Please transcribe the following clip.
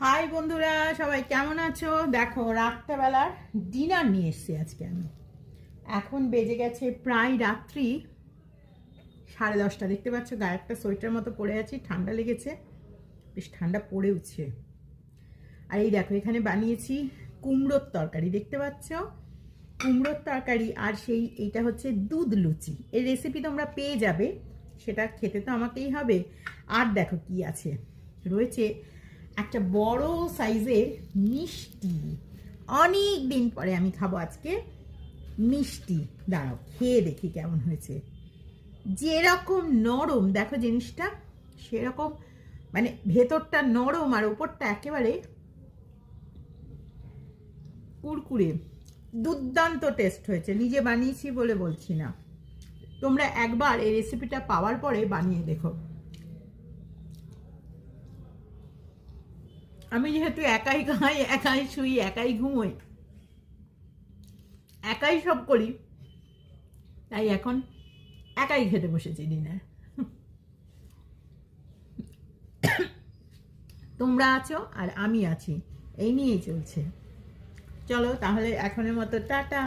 High বন্ধুরা, সবাই কেমন আছো? দেখো, রাত্রেবেলার ডিনার নিয়ে এসেছি আজকে আমি। এখন বেজে গেছে প্রায় রাত্রি 10:30। দেখতে পাচ্ছ গায়ে একটা সোয়েটার মতো পরে আছি, ঠান্ডা লেগেছে, বেশ ঠান্ডা পড়েওছে। আর এই দেখো, এখানে বানিয়েছি কুমড়োর তরকারি, দেখতে পাচ্ছ কুমড়োর তরকারি। আর এইটা হচ্ছে দুধ লুচি। এই রেসিপি তোমরা পেয়ে যাবে, সেটা খেতে তো আমাকেই হবে। আর দেখো কি আছে, রয়েছে একটা বড় সাইজের মিষ্টি। অনেক দিন পরে আমি খাবো আজকে মিষ্টি। দাঁড়াও খেয়ে দেখি কেমন হয়েছে। যেরকম নরম দেখো জিনিসটা, সেরকম মানে ভেতরটা নরম আর ওপরটা একেবারে কুরকুরে। দুর্দান্ত টেস্ট হয়েছে, নিজে বানিয়েছি বলে বলছি না। তোমরা একবার এই রেসিপিটা পাওয়ার পরে বানিয়ে দেখো। আমি যেহেতু একাই খাই, একাই শুই, একাই ঘুমোই, একাই সব করি, তাই এখন একাই খেতে বসেছি ডিনার। তোমরা আছো আর আমি আছি, এই নিয়েই চলছে। চলো তাহলে এখনের মতো টাটা।